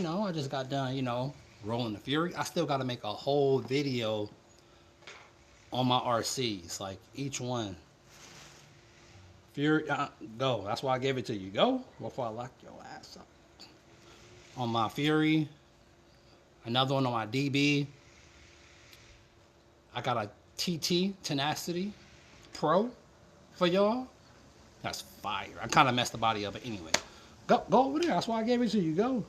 know, I just got done, rolling the Fury. I still got to make a whole video on my RCs, like each one. Fury, go. That's why I gave it to you. Go before I lock your ass up. On my Fury, another one on my DB. I got a TT Tenacity Pro for y'all. That's fire. I kind of messed the body up, but anyway. Go over there. That's why I gave it to you. Go.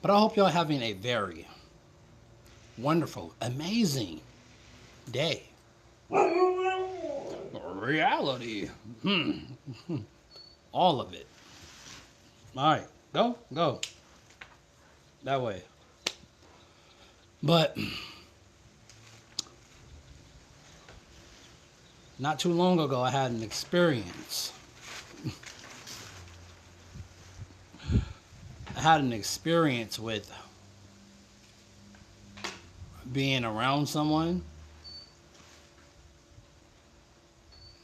But I hope y'all having a very wonderful, amazing day. Reality. All of it. All right. Go. That way. But not too long ago, I had an experience. I had an experience with being around someone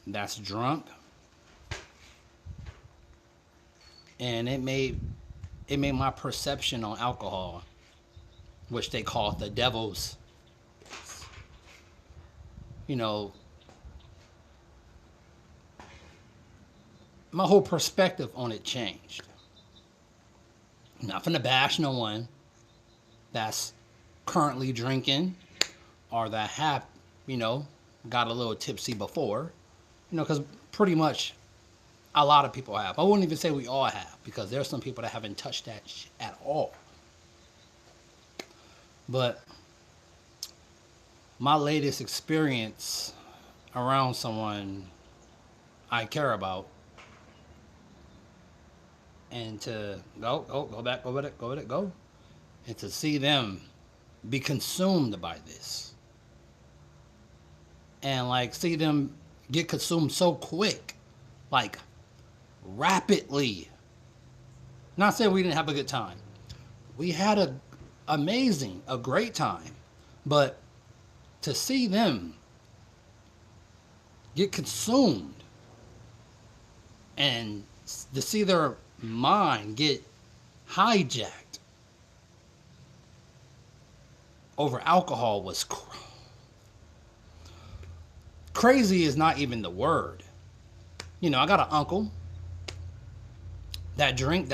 that's drunk, and it made my perception on alcohol, which they call the devil's, my whole perspective on it changed. Not finna bash no one that's currently drinking or that have, got a little tipsy before, because pretty much a lot of people have. I wouldn't even say we all have, because there's some people that haven't touched that shit at all. But my latest experience around someone I care about, and to go back, go with it, and to see them be consumed by this, and like see them get consumed so quick, like rapidly. Not saying we didn't have a good time. We had a great time, but to see them get consumed and to see their mind get hijacked over alcohol was crazy is not even the word. I got an uncle that drink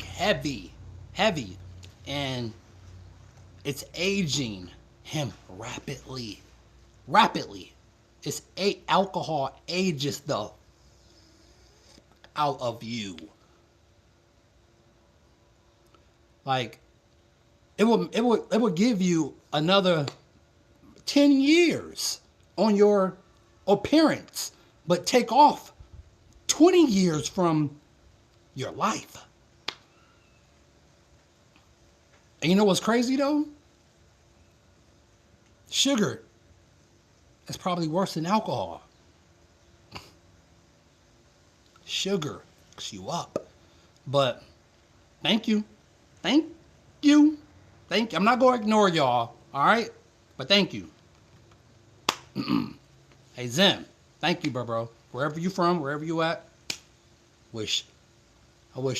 heavy, and it's aging him rapidly. Alcohol ages the out of you. Like it will give you another 10 years on your appearance, but take off 20 years from your life. And you know what's crazy though? Sugar is probably worse than alcohol. Sugar fucks you up. But thank you. I'm not going to ignore y'all, all right? But thank you. Hey, Zim, thank you, bro. Wherever you from, wherever you at, I wish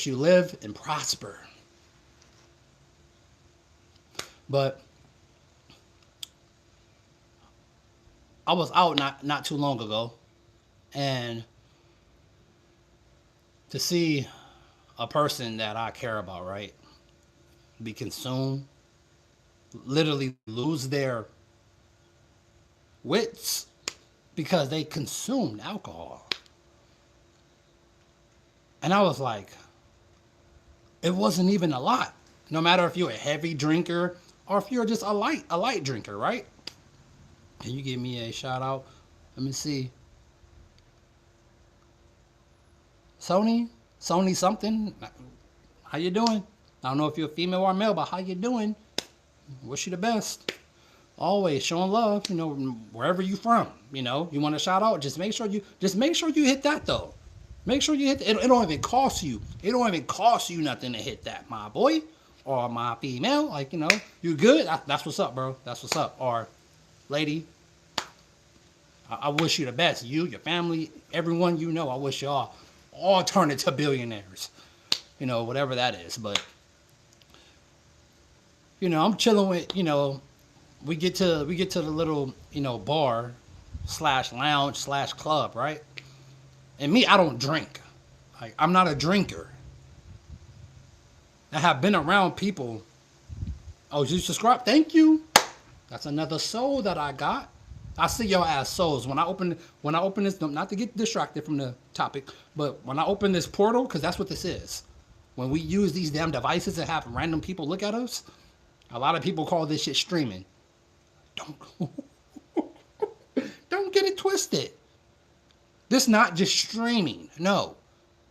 you live and prosper. But I was out not too long ago, and to see a person that I care about, right, be consumed, literally lose their wits because they consumed alcohol. And I was like, it wasn't even a lot. No matter if you're a heavy drinker or if you're just a light drinker, right? Can you give me a shout out? Let me see. Sony something. How you doing? I don't know if you're a female or a male, but how you doing? Wish you the best. Always showing love, wherever you from. You want a shout out, just make sure you hit that though. Make sure you hit it. It don't even cost you. It don't even cost you nothing to hit that, my boy or my female. Like, you good? That's what's up, bro. That's what's up. Or lady, I wish you the best. You, your family, everyone I wish y'all all turn into billionaires. Whatever that is. But I'm chilling with, we get to the little, bar slash lounge slash club, right? And me, I don't drink. Like, I'm not a drinker. I have been around people. Oh, you subscribe? Thank you. That's another soul that I got. I see y'all as souls. When I open this, not to get distracted from the topic, but when I open this portal, because that's what this is. When we use these damn devices and have random people look at us, a lot of people call this shit streaming. Don't don't get it twisted. This not just streaming. No.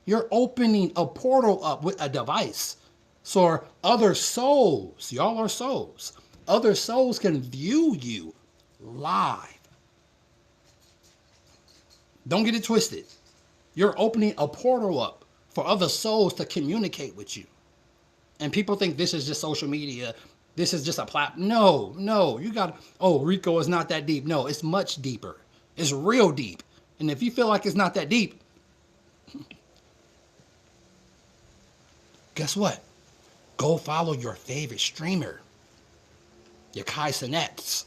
You're opening a portal up with a device. So other souls, y'all are souls. Other souls can view you live. Don't get it twisted. You're opening a portal up for other souls to communicate with you. And people think this is just social media. This is just a platform. No. Rico is not that deep. No, it's much deeper. It's real deep. And if you feel like it's not that deep, guess what? Go follow your favorite streamer. Your Kai Sinets.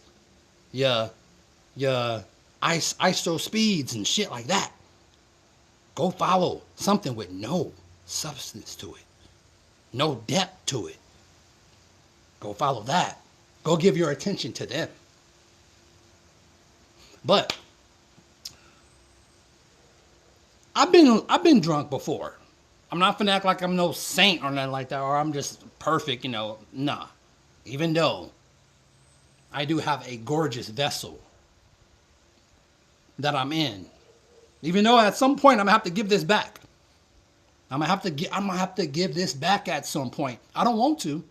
Your ISO speeds and shit like that. Go follow something with no substance to it. No depth to it. Go follow that. Go give your attention to them. But I've been drunk before. I'm not finna act like I'm no saint or nothing like that, or I'm just perfect, Nah. Even though I do have a gorgeous vessel that I'm in. Even though at some point I'm gonna have to give this back. I'm gonna have to give this back at some point. I don't want to.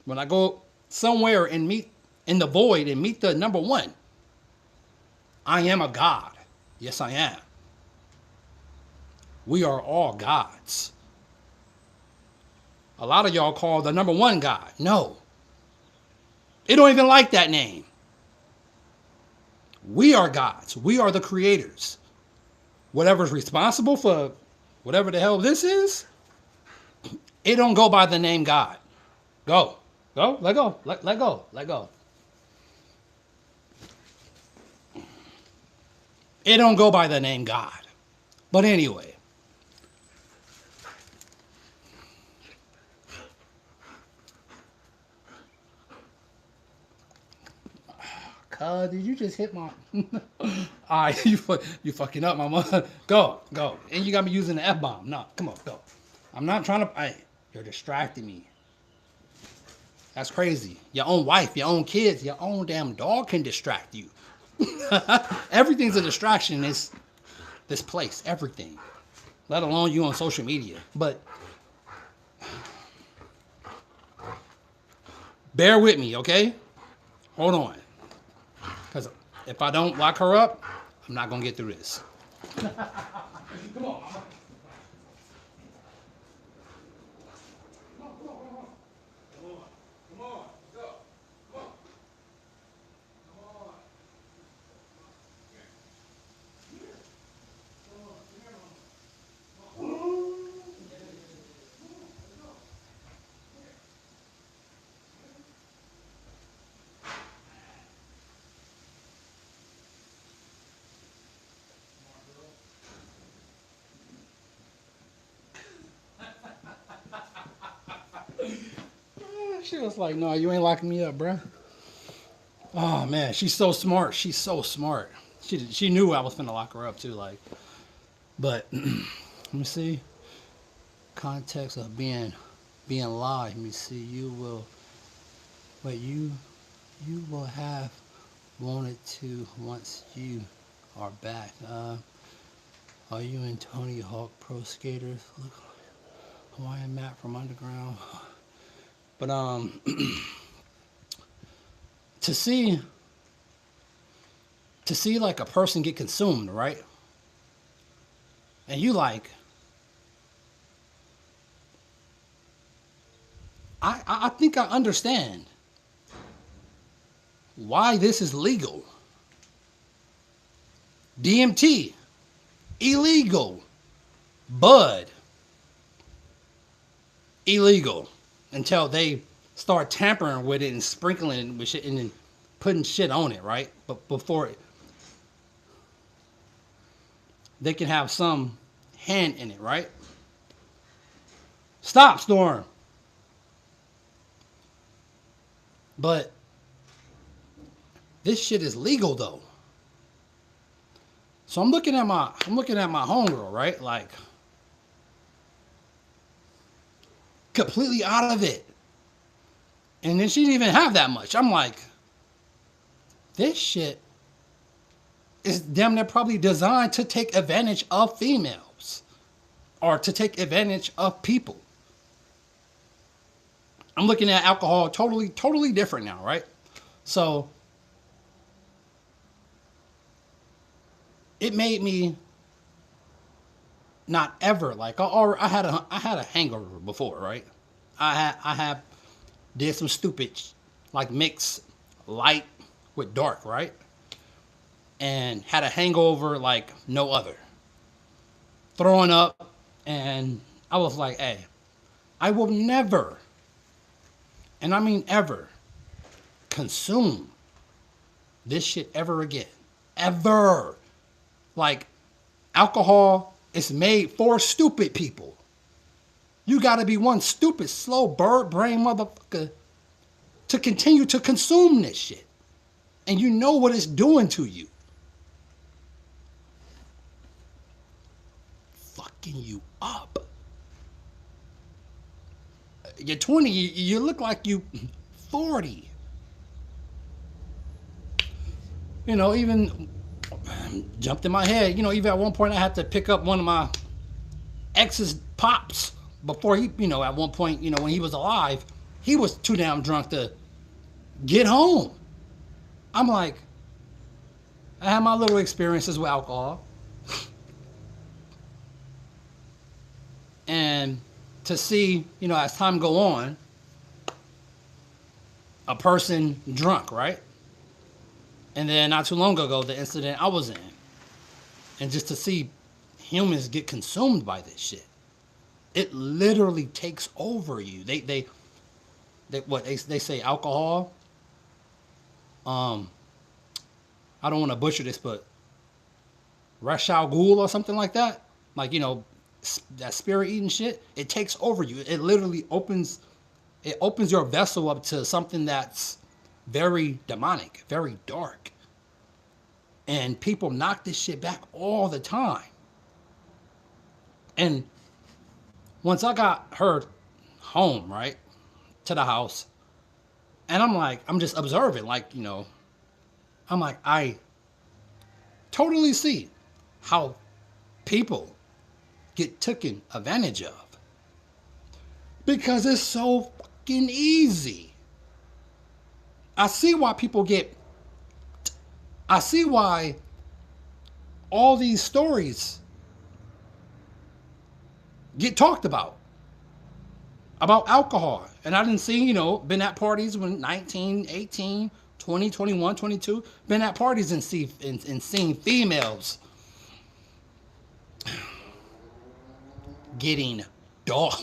When I go somewhere and meet in the void and meet the number one, I am a god. Yes, I am. We are all gods. A lot of y'all call the number one God. No. They don't even like that name. We are gods. We are the creators. Whatever's responsible for whatever the hell this is, it don't go by the name God. Go. Let go. Let go. It don't go by the name God. But anyway. Did you just hit my... Alright, you fucking up, mama. Go. And you got me using the F-bomb. No, come on, go. I'm not trying to... Hey, you're distracting me. That's crazy. Your own wife, your own kids, your own damn dog can distract you. Everything's a distraction in this place. Everything. Let alone you on social media. But... bear with me, okay? Hold on. Because if I don't lock her up, I'm not going to get through this. Come on, mama. She was like, no, you ain't locking me up, bruh. Oh, man, she's so smart. She's so smart. She knew I was finna lock her up, too. Like, but, let me see. Context of being live. Let me see. You will have wanted to once you are back. Are you and Tony Hawk Pro Skaters? Look, Hawaiian Matt from Underground. But to see like a person get consumed, right? And you like, I think I understand why this is legal. DMT, illegal. Bud, illegal. Until they start tampering with it and sprinkling it with shit and then putting shit on it, right? But before they can have some hand in it, right? Stop, Storm. But this shit is legal though. So I'm looking at my homegirl, right? Like completely out of it. And then she didn't even have that much. I'm like, this shit is damn near probably designed to take advantage of females or to take advantage of people. I'm looking at alcohol totally different now, right? So it made me not ever like, or I had a hangover before, right? I had did some stupid like mix light with dark, right? And had a hangover like no other. Throwing up, and I was like, hey, I will never, and I mean ever, consume this shit ever again. Ever. Like, alcohol is made for stupid people. You gotta be one stupid, slow, bird brain motherfucker to continue to consume this shit. And you know what it's doing to you. Fucking you up. You're 20, you look like you 40. You know, even jumped in my head. You know, even at one point I had to pick up one of my ex's pops before he, you know, at one point, you know, when he was alive, he was too damn drunk to get home. I'm like, I had my little experiences with alcohol. And to see, you know, as time go on, a person drunk, right? And then not too long ago, the incident I was in. And just to see humans get consumed by this shit. It literally takes over you. They say alcohol. I don't want to butcher this, but Rashal Ghul or something like that. Like, you know, that spirit eating shit. It takes over you. It literally opens your vessel up to something that's very demonic, very dark. And people knock this shit back all the time. And once I got her home, right, to the house, and I'm just observing, like, you know, I'm like, I totally see how people get taken advantage of. Because it's so fucking easy. I see why all these stories get talked about alcohol. And I didn't see, you know, been at parties when 19, 18, 20, 21, 22, been at parties and seen females getting dogged.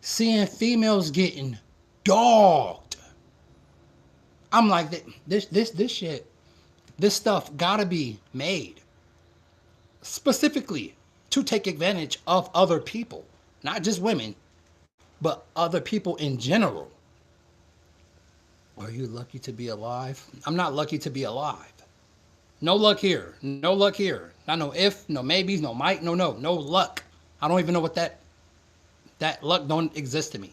Seeing females getting dogged. I'm like, this shit, this stuff gotta be made specifically to take advantage of other people, not just women, but other people in general. Are you lucky to be alive? I'm not lucky to be alive. No luck here. No luck here. Not no if, no maybes, no might, no luck. I don't even know what that luck don't exist to me.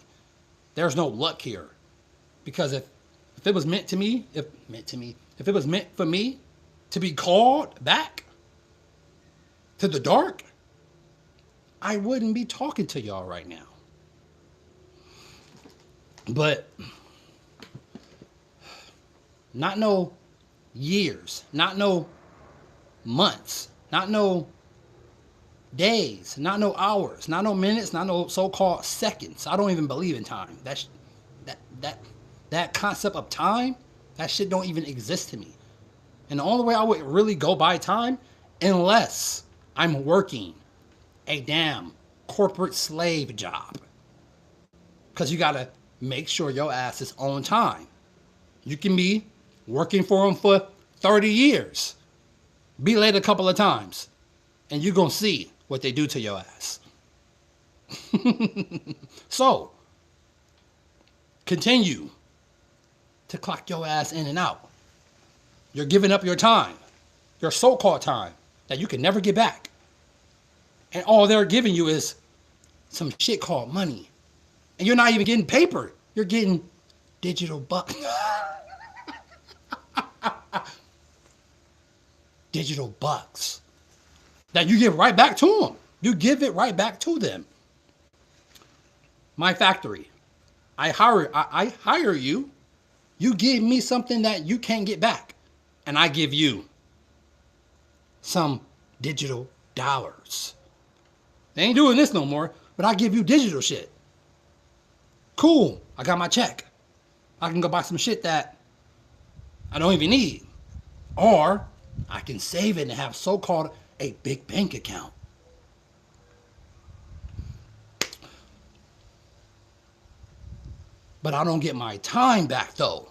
There's no luck here. Because if it was meant to me, if it was meant for me to be called back to the dark, I wouldn't be talking to y'all right now. But not no years, not no months, not no days, not no hours, not no minutes, not no so-called seconds. I don't even believe in time. That concept of time, that shit don't even exist to me. And the only way I would really go by time, unless I'm working a damn corporate slave job. Because you got to make sure your ass is on time. You can be working for them for 30 years. Be late a couple of times. And you're going to see what they do to your ass. So, continue to clock your ass in and out. You're giving up your time, your so-called time, that you can never get back. And all they're giving you is some shit called money. And you're not even getting paper. You're getting digital bucks. Digital bucks. That you give right back to them. You give it right back to them. My factory. I hire you. You give me something that you can't get back. And I give you some digital dollars. They ain't doing this no more, but I give you digital shit. Cool. I got my check. I can go buy some shit that I don't even need. Or I can save it and have so-called a big bank account. But I don't get my time back though.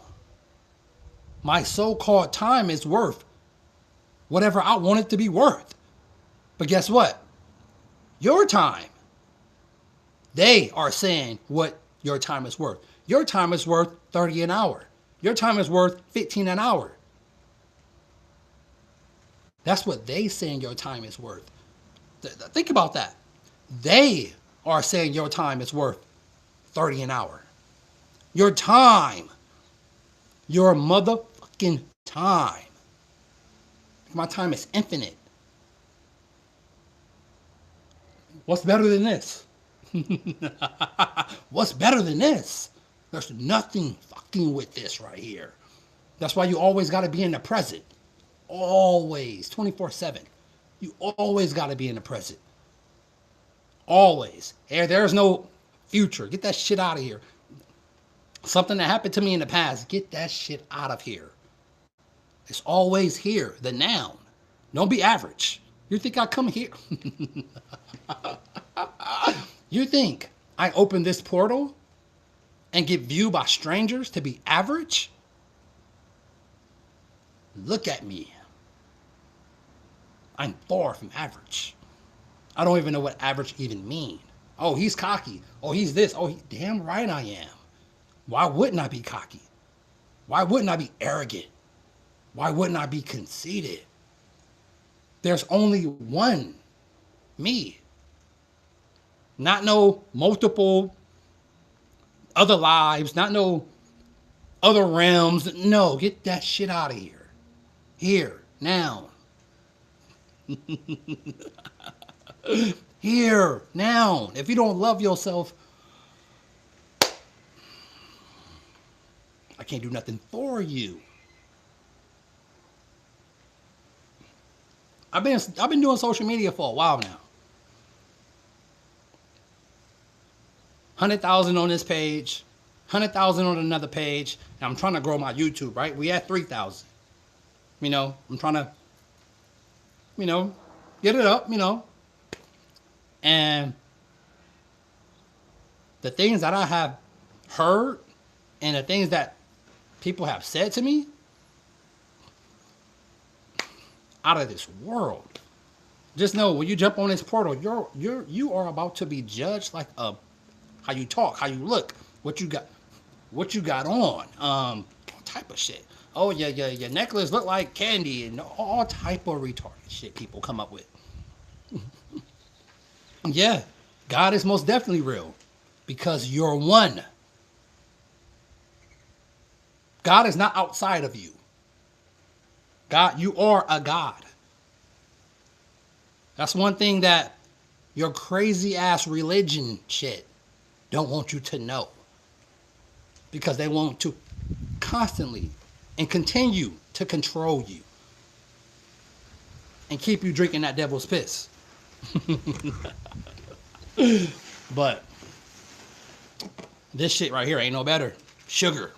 My so-called time is worth whatever I want it to be worth. But guess what? Your time. They are saying what your time is worth. Your time is worth 30 an hour. Your time is worth 15 an hour. That's what they saying your time is worth. Think about that. They are saying your time is worth 30 an hour. Your time. Your motherfucking time. My time is infinite. What's better than this? What's better than this? There's nothing fucking with this right here. That's why you always got to be in the present. Always. 24/7. You always got to be in the present. Always. There's no future. Get that shit out of here. Something that happened to me in the past. Get that shit out of here. It's always here. The noun. Don't be average. You think I come here? You think I open this portal and get viewed by strangers to be average? Look at me. I'm far from average. I don't even know what average even mean. Oh, he's cocky. Oh, he's this. Oh, damn right I am. Why wouldn't I be cocky? Why wouldn't I be arrogant? Why wouldn't I be conceited? There's only one me. Not no multiple other lives, not no other realms. No, get that shit out of here. Here, now. Here, now. If you don't love yourself, I can't do nothing for you. I've been doing social media for a while now. 100,000 on this page, 100,000 on another page, and I'm trying to grow my YouTube, right? We at 3,000. I'm trying to, get it up, And the things that I have heard and the things that people have said to me, out of this world. Just know when you jump on this portal, you are about to be judged like how you talk, how you look, what you got on, all type of shit. Oh yeah, your necklace look like candy, and all type of retarded shit people come up with. Yeah, God is most definitely real because you're one. God is not outside of you. God, you are a God. That's one thing that your crazy ass religion shit don't want you to know. Because they want to constantly and continue to control you. And keep you drinking that devil's piss. But this shit right here ain't no better. Sugar.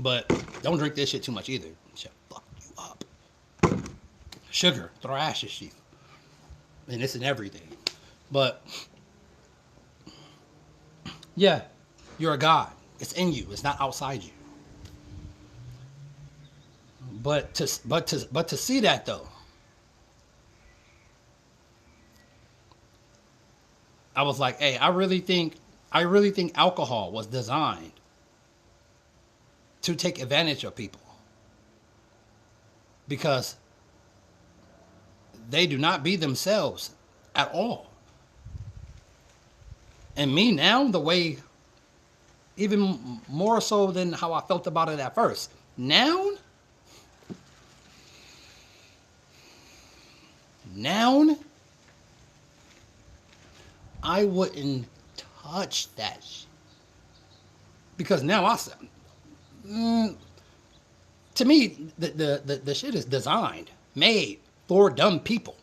But don't drink this shit too much either. Shit fuck you up. Sugar thrashes you. And it's in everything. But yeah, you're a god. It's in you. It's not outside you. But to see that though, I was like, hey, I really think alcohol was designed to take advantage of people because they do not be themselves at all. And me now, the way, even more so than how I felt about it at first, now, I wouldn't touch that shit. Because now I said, to me, the shit is designed, made for dumb people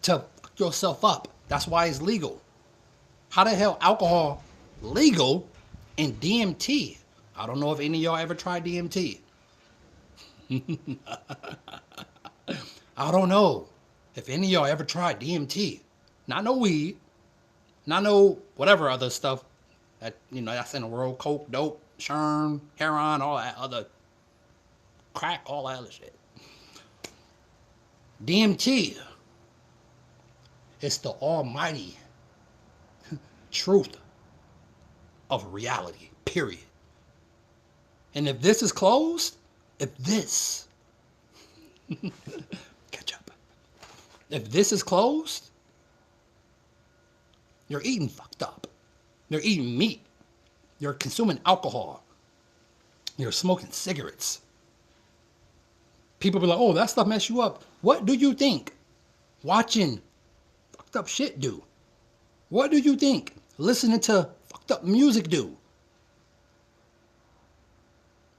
to fuck yourself up. That's why it's legal. How the hell alcohol legal and DMT? I don't know if any of y'all ever tried DMT. I don't know if any of y'all ever tried DMT. Not no weed, not no whatever other stuff that, you know, that's in the world. Coke, dope, sherm, heroin, all that other crack, all that other shit. DMT is the almighty truth of reality, period. And if this is closed, if this catch up, if this is closed, you're eating fucked up. You're eating meat. You're consuming alcohol. You're smoking cigarettes. People be like, oh, that stuff mess you up. What do you think watching fucked up shit do? What do you think listening to fucked up music do?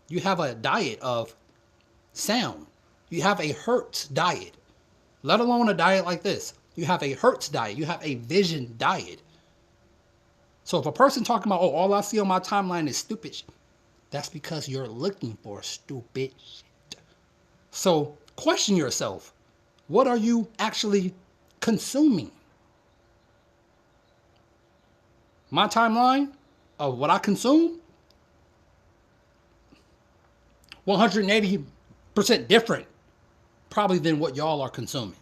You have a diet of sound. You have a Hertz diet. Let alone a diet like this. You have a Hertz diet. You have a vision diet. So if a person talking about, oh, all I see on my timeline is stupid shit, that's because you're looking for stupid shit. So question yourself. What are you actually consuming? My timeline of what I consume, 180% different probably than what y'all are consuming.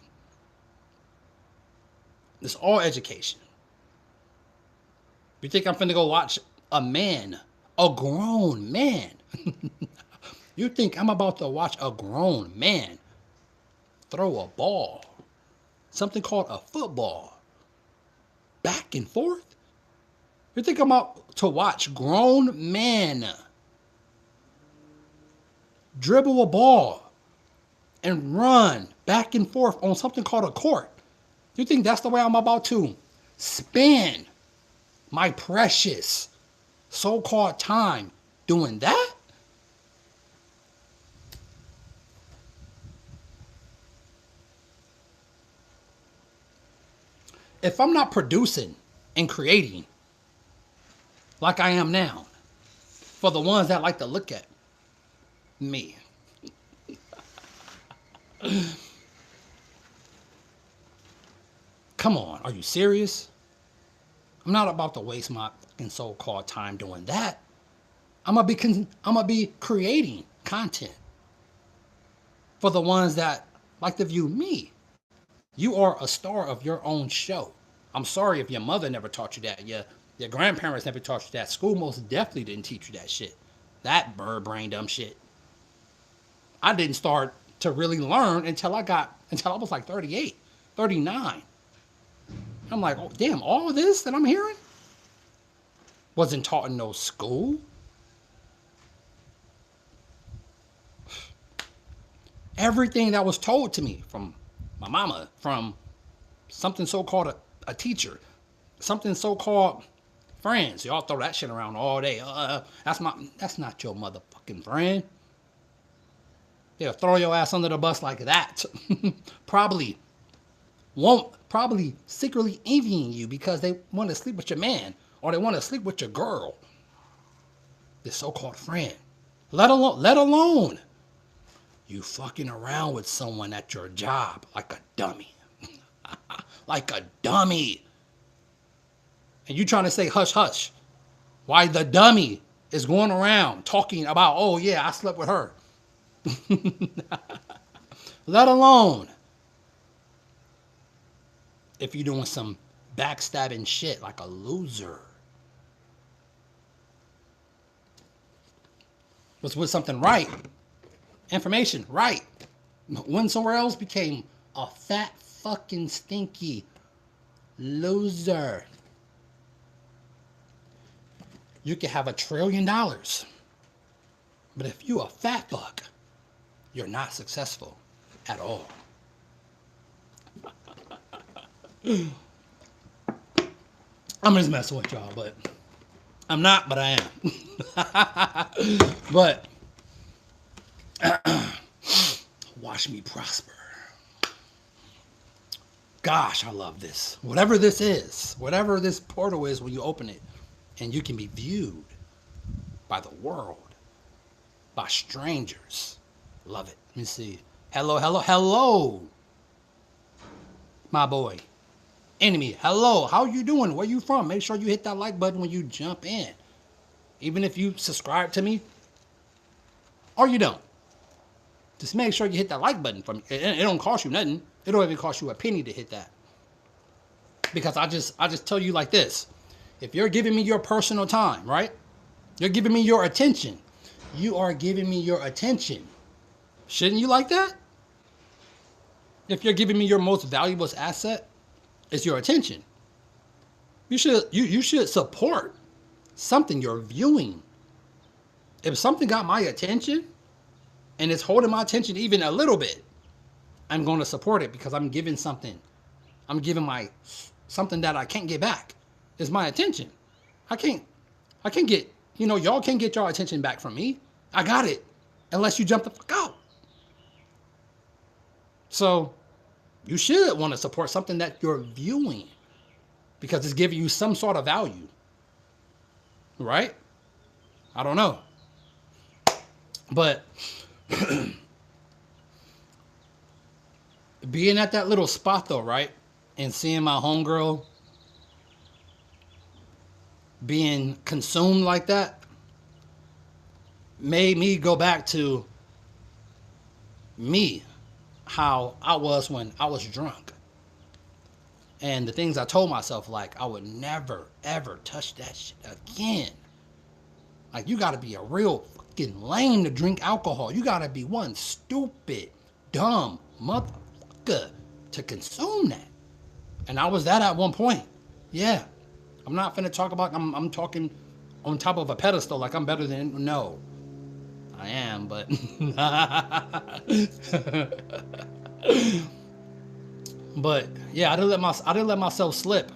It's all education. You think I'm finna go watch a man, a grown man? You think I'm about to watch a grown man throw a ball, something called a football, back and forth? You think I'm about to watch grown men dribble a ball and run back and forth on something called a court? You think that's the way I'm about to spend my precious so-called time doing that? If I'm not producing and creating like I am now, for the ones that like to look at me, come on, are you serious? I'm not about to waste my fucking so-called time doing that. I'm gonna be creating content for the ones that like to view me. You are a star of your own show. I'm sorry if your mother never taught you that. Your grandparents never taught you that. School most definitely didn't teach you that shit. That bird brain dumb shit. I didn't start to really learn until I was like 38, 39. I'm like, oh, damn, all of this that I'm hearing wasn't taught in no school. Everything that was told to me from my mama, from something so-called a teacher, something so-called friends. Y'all throw that shit around all day. That's not your motherfucking friend. They'll throw your ass under the bus like that. Probably secretly envying you because they want to sleep with your man or they want to sleep with your girl. this so-called friend. Let alone you fucking around with someone at your job like a dummy. Like a dummy. And you trying to say hush hush. Why the dummy is going around talking about, oh yeah, I slept with her. Let alone if you're doing some backstabbing shit like a loser. Was with something right. Information right. Went somewhere else, became a fat fucking stinky loser. You could have $1 trillion. But if you a fat fuck, you're not successful at all. I'm just messing with y'all, but I'm not, but I am. But watch me prosper. Gosh, I love this. Whatever this is, whatever this portal is when you open it, and you can be viewed by the world, by strangers. Love it. Let me see. Hello, hello, hello. My boy. Enemy, hello. How you doing? Where you from? Make sure you hit that like button when you jump in. Even if you subscribe to me, or you don't. Just make sure you hit that like button for me. It don't cost you nothing. It don't even cost you a penny to hit that. Because I just tell you like this. If you're giving me your personal time, right? You're giving me your attention. You are giving me your attention. Shouldn't you like that? If you're giving me your most valuable asset, it's your attention. You should support something you're viewing. If something got my attention and it's holding my attention even a little bit, I'm going to support it because I'm giving something. I'm giving something that I can't get back. Is my attention. I can't get, y'all can't get your attention back from me. I got it. Unless you jump the fuck out. So you should want to support something that you're viewing because it's giving you some sort of value. Right? I don't know. But being at that little spot though, right? And seeing my homegirl being consumed like that made me go back to me, how I was when I was drunk. And the things I told myself, like, I would never, ever touch that shit again. Like, you gotta be a real fucking lame to drink alcohol. You gotta be one stupid, dumb motherfucker to consume that. And I was that at one point. Yeah. I'm not finna talk about, I'm talking on top of a pedestal like I'm better than, no. I am, but. But, yeah, I didn't let myself slip.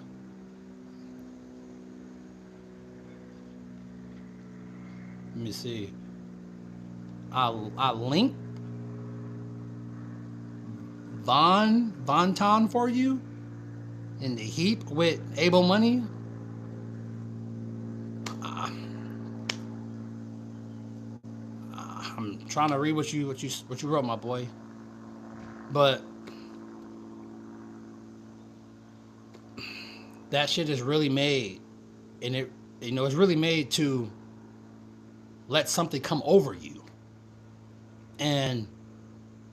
Let me see. I linked Vonton for you in the heap with Able Money. I'm trying to read what you wrote, my boy. But that shit is really made, and it's really made to let something come over you. And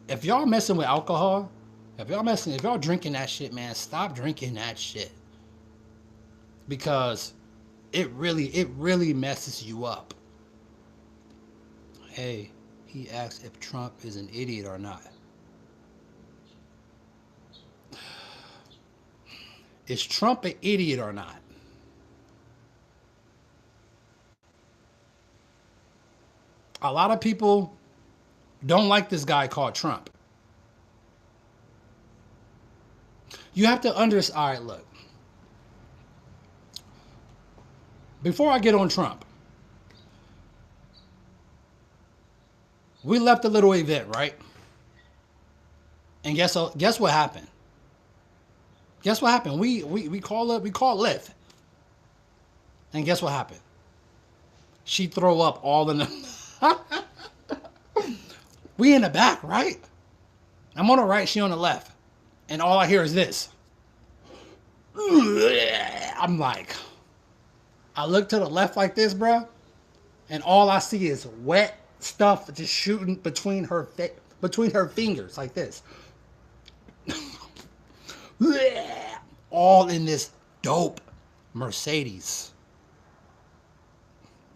if y'all messing with alcohol, if y'all drinking that shit, man, stop drinking that shit. Because it really messes you up. Hey, he asked if Trump is an idiot or not. Is Trump an idiot or not? A lot of people don't like this guy called Trump. You have to understand. All right, look. Before I get on Trump, we left a little event, right? And guess what happened? Guess what happened? We called Lyft. And guess what happened? She throw up all in the. We in the back, right? I'm on the right, she on the left. And all I hear is this. I'm like, I look to the left like this, bro, and all I see is wet stuff just shooting between her fingers like this. All in this dope Mercedes.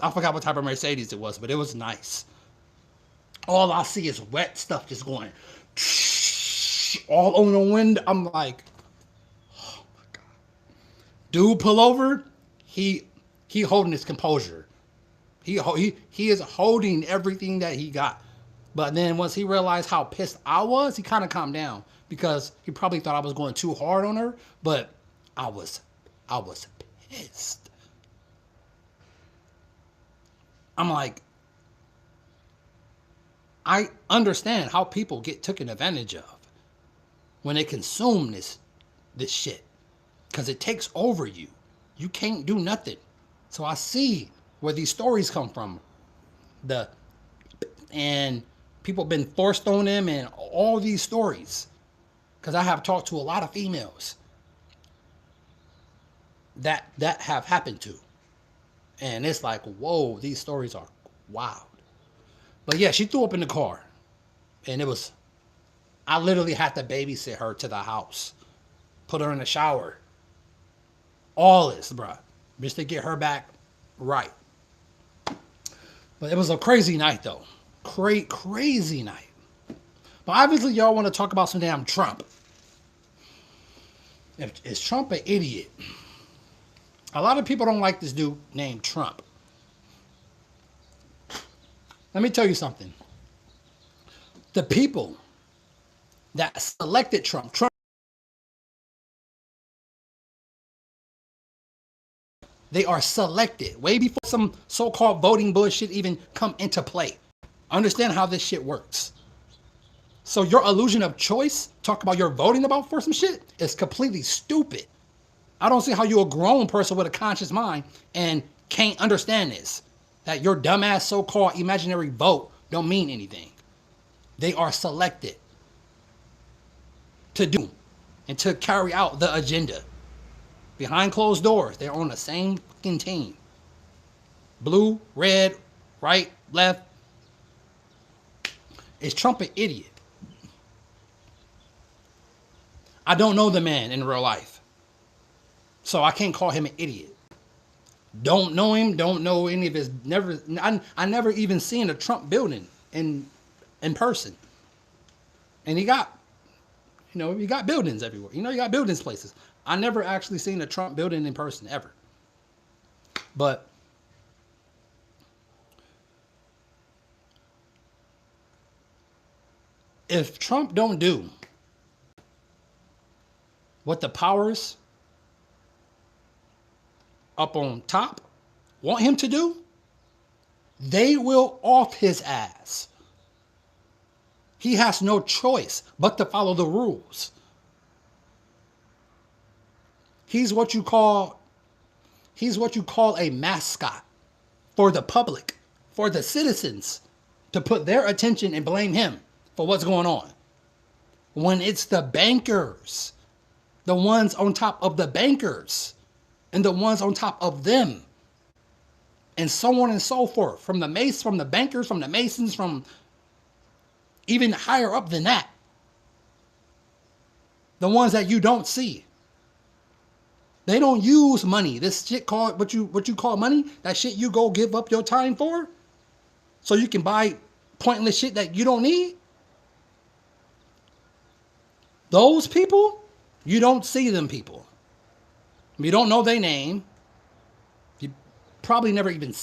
I forgot what type of Mercedes it was, but it was nice. All I see is wet stuff just going all on the window. I'm like, oh my God. Dude pull over, he holding his composure. He is holding everything that he got. But then once he realized how pissed I was, he kind of calmed down because he probably thought I was going too hard on her, but I was pissed. I'm like, I understand how people get taken advantage of when they consume this shit, because it takes over you. You can't do nothing. So I see where these stories come from. And people been forced on them and all these stories. Because I have talked to a lot of females that have happened to. And it's like, whoa, these stories are wild. But yeah, she threw up in the car. And I literally had to babysit her to the house. Put her in the shower. All this, bruh. Just to get her back right. But it was a crazy night, though. Crazy night. But obviously, y'all want to talk about some damn Trump. Is Trump an idiot? A lot of people don't like this dude named Trump. Let me tell you something. The people that selected Trump, they are selected way before some so-called voting bullshit even come into play. Understand how this shit works. So your illusion of choice, talk about you're voting about for some shit, is completely stupid. I don't see how you're a grown person with a conscious mind and can't understand this. That your dumbass so-called imaginary vote don't mean anything. They are selected to do and to carry out the agenda. Behind closed doors, they're on the same fucking team. Blue, red, right, left. Is Trump an idiot? I don't know the man in real life, so I can't call him an idiot. Don't know him, don't know any of his, I never even seen a Trump building in person. And you got buildings everywhere. You got buildings places. I never actually seen a Trump building in person ever. But if Trump don't do what the powers up on top want him to do, they will off his ass. He has no choice but to follow the rules. He's what you call a mascot for the public, for the citizens to put their attention and blame him for what's going on. When it's the bankers, the ones on top of the bankers, and the ones on top of them, and so on and so forth, from the bankers, from the Masons, from even higher up than that. The ones that you don't see. They don't use money. This shit called what you call money, that shit you go give up your time for, so you can buy pointless shit that you don't need. Those people, you don't see them people. You don't know their name. You probably never even.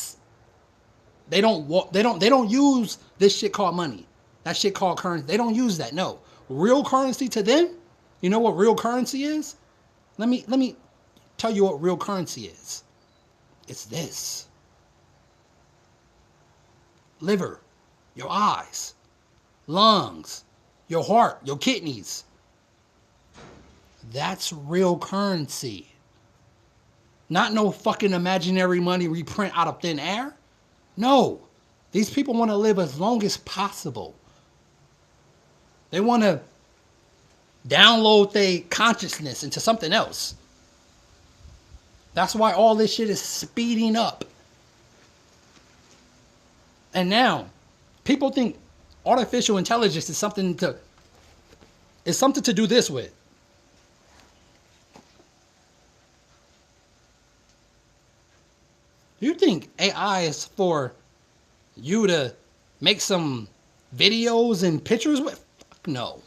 They don't use this shit called money. That shit called currency. They don't use that. No, real currency to them. You know what real currency is? Let me tell you what real currency is. It's this. Liver, your eyes, lungs, your heart, your kidneys. That's real currency. Not no fucking imaginary money we print out of thin air. No. These people want to live as long as possible. They want to download their consciousness into something else. That's why all this shit is speeding up. And now, people think artificial intelligence is something to do this with. You think AI is for you to make some videos and pictures with? Fuck no.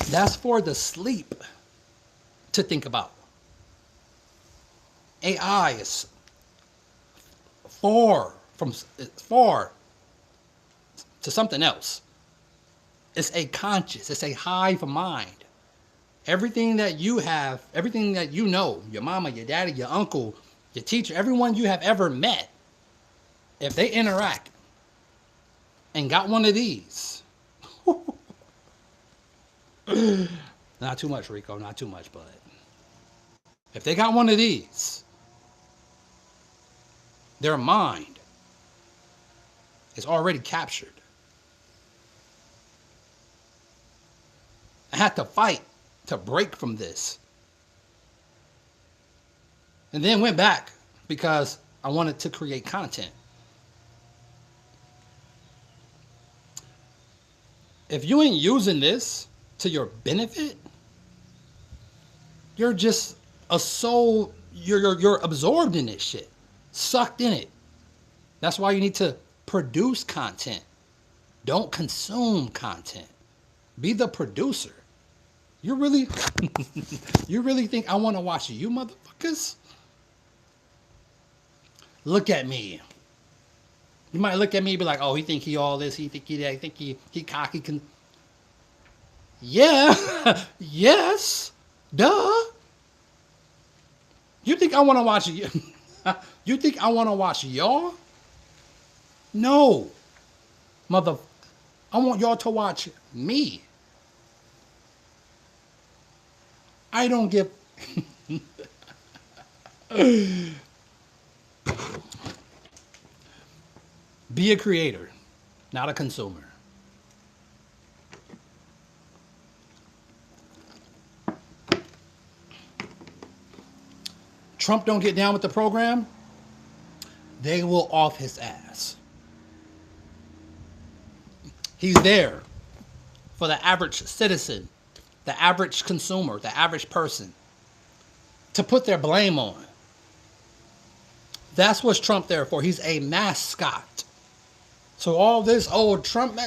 That's for the sleep to think about. AI is far to something else. It's a conscious, it's a hive mind. Everything that you have, everything that you know, your mama, your daddy, your uncle, your teacher, everyone you have ever met, if they interact and got one of these, not too much, Rico, not too much, but if they got one of these, their mind is already captured. I had to fight to break from this. And then went back because I wanted to create content. If you ain't using this to your benefit, you're just a soul, you're absorbed in this shit, sucked in it. That's why you need to produce content. Don't consume content. Be the producer. You really think I want to watch you motherfuckers? Look at me. You might look at me and be like, oh, he think he all this, he think he that, he think he cocky can. Yeah. Yes. Duh. You think I want to watch you? You think I want to watch y'all? No. I want y'all to watch me. I don't give. Be a creator, not a consumer. Trump don't get down with the program, they will off his ass. He's there for the average citizen, the average consumer, the average person to put their blame on. That's what's Trump there for. He's a mascot. So all this, oh, Trump,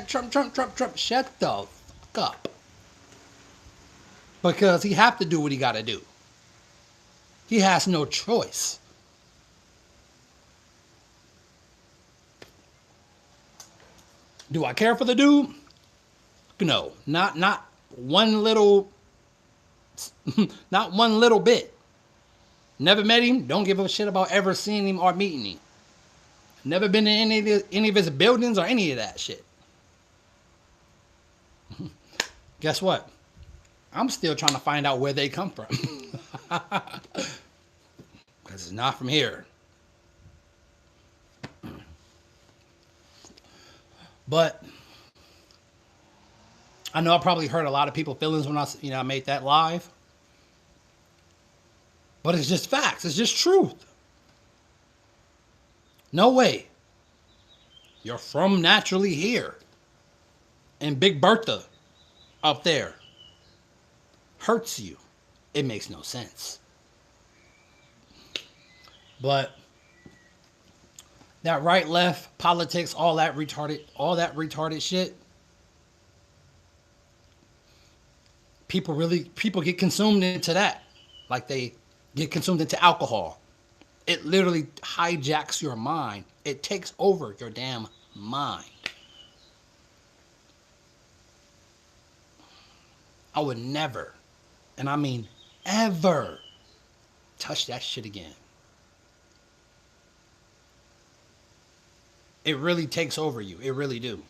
shut the fuck up. Because he have to do what he got to do. He has no choice. Do I care for the dude? No, not one little, not one little bit. Never met him. Don't give a shit about ever seeing him or meeting him. Never been in any of his buildings or any of that shit. Guess what? I'm still trying to find out where they come from. Because it's not from here. But I know I probably hurt a lot of people's feelings when I made that live. But it's just facts. It's just truth. No way. You're from naturally here. And Big Bertha up there hurts you. It makes no sense. But that right, left, politics, all that retarded shit. People get consumed into that. Like they get consumed into alcohol. It literally hijacks your mind. It takes over your damn mind. I would never, and I mean ever, touch that shit again. It really takes over you. It really do.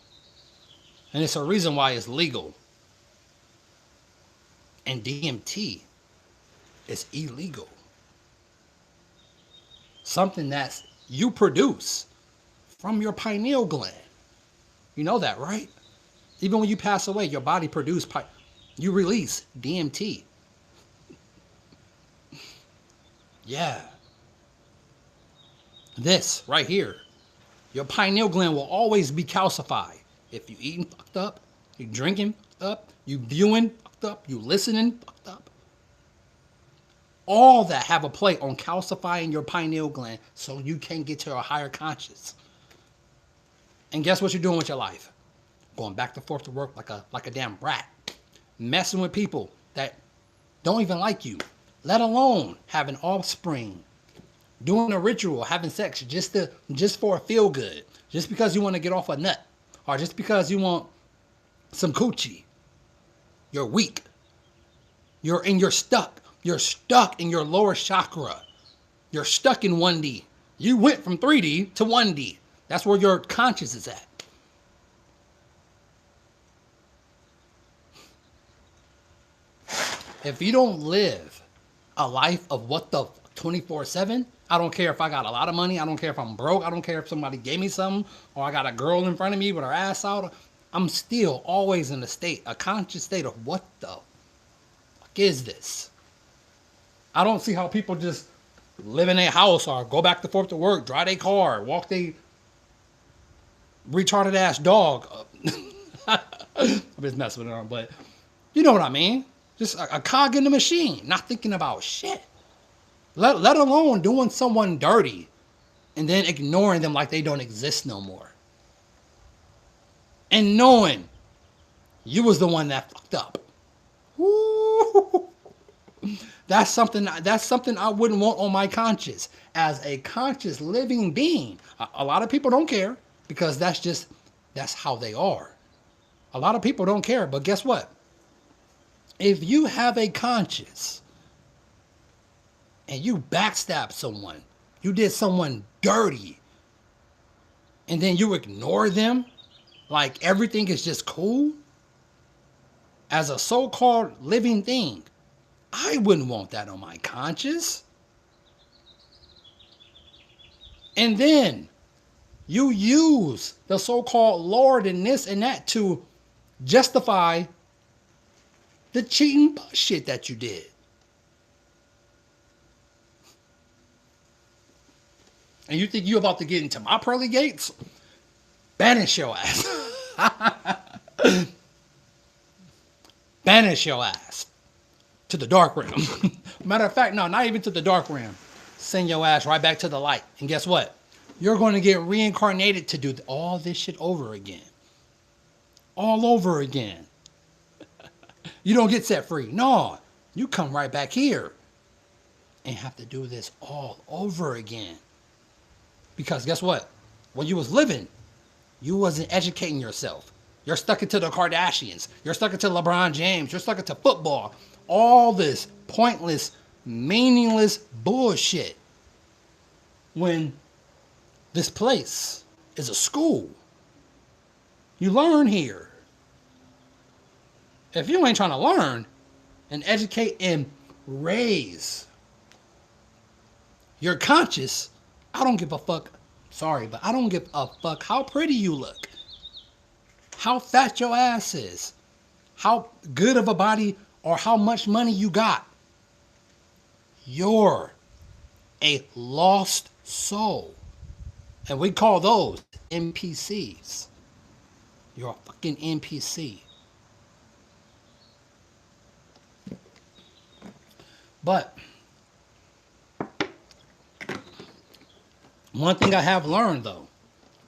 And it's a reason why it's legal. And DMT is illegal. something that you produce from your pineal gland. You know that, right? Even when you pass away, your body you release DMT. Yeah. This right here, your pineal gland will always be calcified. If you eating fucked up, you drinking fucked up, you viewing fucked up, you listening fucked up. All that have a play on calcifying your pineal gland so you can get to a higher conscious. And guess what you're doing with your life? Going back and forth to work like a damn brat. Messing with people that don't even like you, let alone having offspring. Doing a ritual, having sex just for a feel good. Just because you want to get off a nut. Or just because you want some coochie. You're weak. You're stuck. You're stuck in your lower chakra. You're stuck in 1D. You went from 3D to 1D. That's where your conscious is at. If you don't live a life of what the 24/7, I don't care if I got a lot of money. I don't care if I'm broke. I don't care if somebody gave me something or I got a girl in front of me with her ass out. I'm still always in a conscious state of what the fuck is this? I don't see how people just live in a house or go back and forth to work, drive their car, walk their retarded ass dog. I'm just messing with it, but you know what I mean. Just a cog in the machine, not thinking about shit. Let alone doing someone dirty and then ignoring them like they don't exist no more. And knowing you was the one that fucked up. Woo. That's something I wouldn't want on my conscience. As a conscious living being, a lot of people don't care because that's how they are. A lot of people don't care, but guess what? If you have a conscience and you backstab someone, you did someone dirty, and then you ignore them like everything is just cool, as a so-called living thing, I wouldn't want that on my conscience. And then you use the so-called Lord and this and that to justify the cheating shit that you did. And you think you about to get into my pearly gates? Banish your ass. Banish your ass to the dark realm. Matter of fact, no, not even to the dark realm. Send your ass right back to the light. And guess what? You're going to get reincarnated to do all this shit over again. All over again. You don't get set free. No, you come right back here and have to do this all over again. Because guess what? When you was living, you wasn't educating yourself. You're stuck into the Kardashians. You're stuck into LeBron James. You're stuck into football. All this pointless, meaningless bullshit. When this place is a school. You learn here. If you ain't trying to learn and educate and raise your conscious, I don't give a fuck. Sorry, but I don't give a fuck how pretty you look. How fat your ass is. How good of a body or how much money you got. You're a lost soul. And we call those NPCs. You're a fucking NPC. But one thing I have learned though,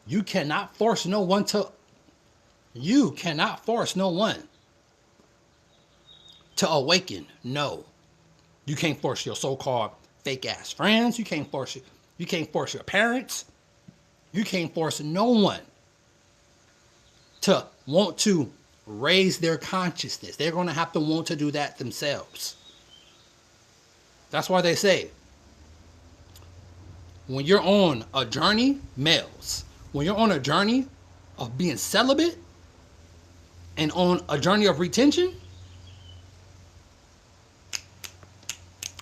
you cannot force no one to awaken. No. You can't force your so-called fake ass friends. You can't force your parents. You can't force no one to want to raise their consciousness. They're going to have to want to do that themselves. That's why they say, when you're on a journey, males, when you're on a journey of being celibate and on a journey of retention,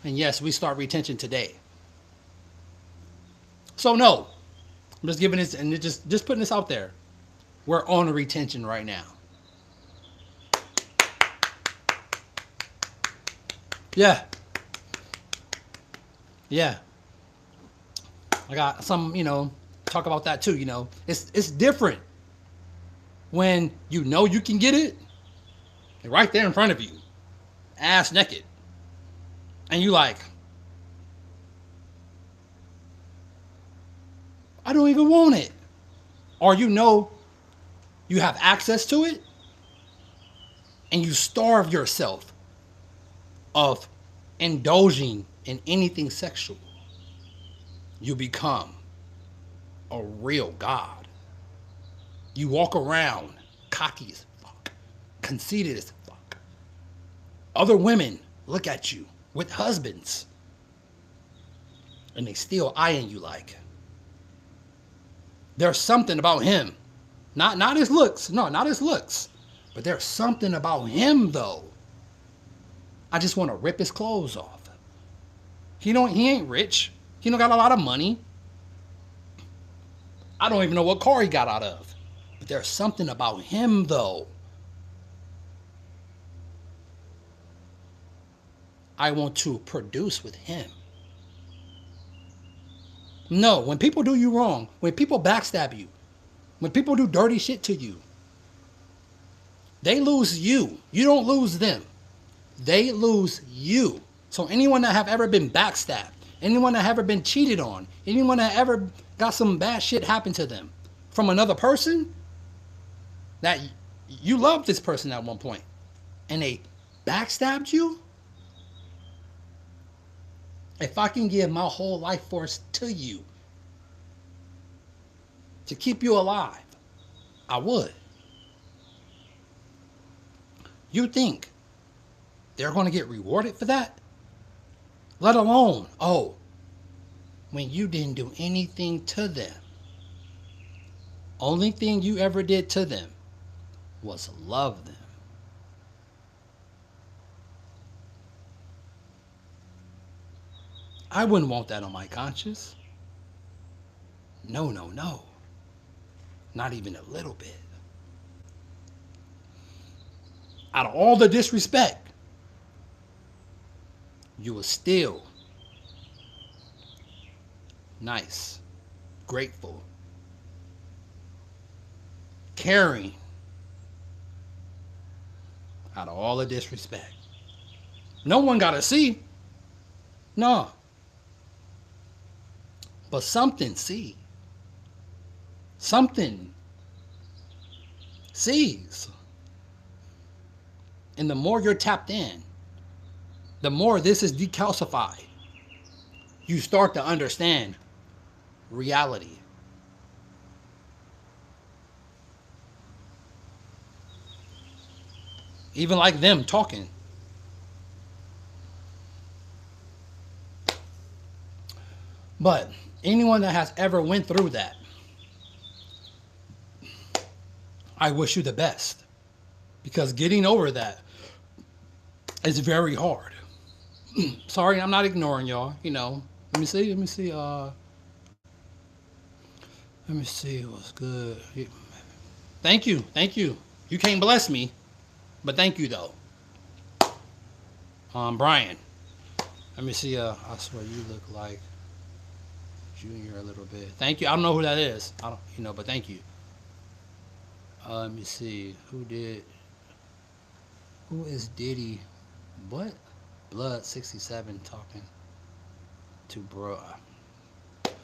and yes, we start retention today. So no, I'm just giving this and just putting this out there. We're on a retention right now. Yeah, yeah. I got some, talk about that too. It's different when you can get it right there in front of you, ass naked, and you like, I don't even want it, or you have access to it, and you starve yourself of indulging in anything sexual. You become a real god. You walk around cocky as fuck, conceited as fuck. Other women look at you with husbands and they still eyeing you like. There's something about him. Not his looks. No, not his looks. But there's something about him though. I just want to rip his clothes off. He ain't rich. He don't got a lot of money. I don't even know what car he got out of. But there's something about him though. I want to produce with him. No, when people do you wrong, when people backstab you, when people do dirty shit to you, they lose you. You don't lose them. They lose you. So anyone that have ever been backstabbed, anyone that have ever been cheated on, anyone that ever got some bad shit happen to them from another person, that you loved this person at one point and they backstabbed you, if I can give my whole life force to you to keep you alive, I would. You think they're going to get rewarded for that? Let alone, when you didn't do anything to them. Only thing you ever did to them was love them. I wouldn't want that on my conscience. No. Not even a little bit. Out of all the disrespect, you were still nice, grateful, caring. Out of all the disrespect. No one got to see. No. But something see. Something sees. And the more you're tapped in, the more this is decalcified. You start to understand reality. Even like them talking. But anyone that has ever went through that, I wish you the best. Because getting over that is very hard. Sorry, I'm not ignoring y'all. Let me see. Let me see what's good. Thank you. You can't bless me, but thank you though. Brian. Let me see. I swear you look like Junior a little bit. Thank you. I don't know who that is. I don't, but thank you. Let me see. Who is Diddy? What? Blood 67 talking to bro. Let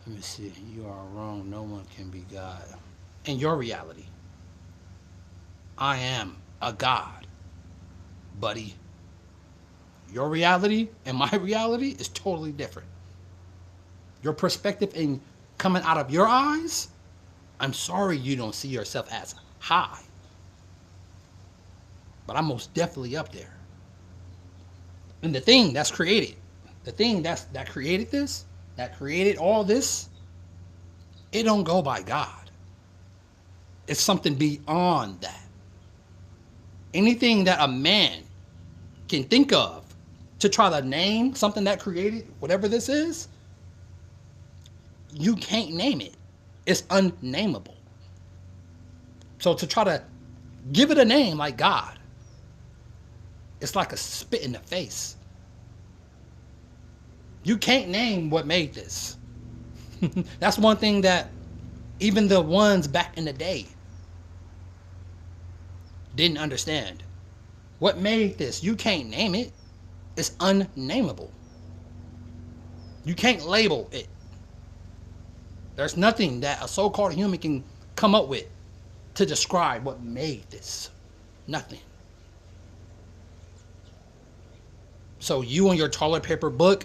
me see. You are wrong. No one can be God. In your reality, I am a God, buddy. Your reality and my reality is totally different. Your perspective in coming out of your eyes, I'm sorry you don't see yourself as high. But I'm most definitely up there. And the thing that's created, the thing that created this, that created all this, it don't go by God. It's something beyond that. Anything that a man can think of to try to name something that created whatever this is, you can't name it. It's unnameable. So to try to give it a name like God, it's like a spit in the face. You can't name what made this. That's one thing that even the ones back in the day didn't understand. What made this? You can't name it. It's unnameable. You can't label it. There's nothing that a so-called human can come up with to describe what made this. Nothing. So you and your toilet paper book,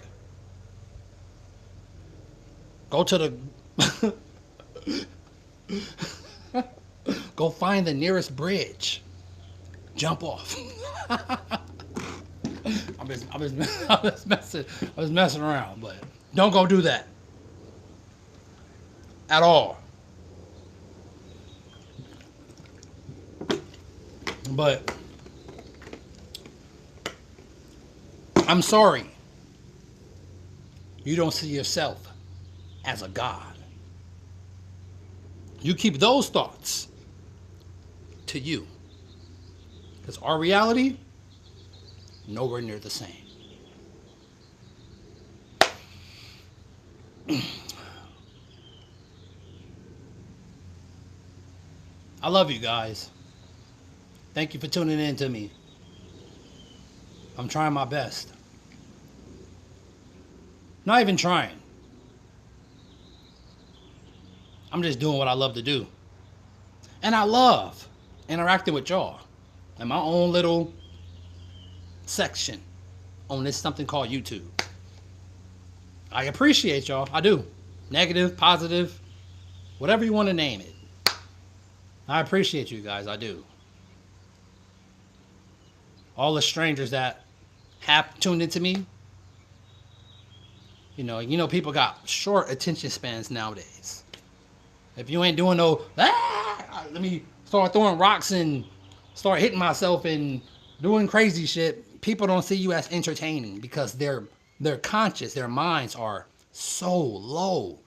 go to the go find the nearest bridge. Jump off. I was messing around, but don't go do that at all. But I'm sorry, you don't see yourself as a God. You keep those thoughts to you, because our reality, nowhere near the same. I love you guys. Thank you for tuning in to me. I'm trying my best. Not even trying. I'm just doing what I love to do. And I love interacting with y'all in my own little section on this something called YouTube. I appreciate y'all. I do. Negative, positive, whatever you want to name it. I appreciate you guys. I do. All the strangers that have tuned into me. You know, people got short attention spans nowadays. If you ain't doing no, let me start throwing rocks and start hitting myself and doing crazy shit, people don't see you as entertaining because they're conscious, their minds are so low.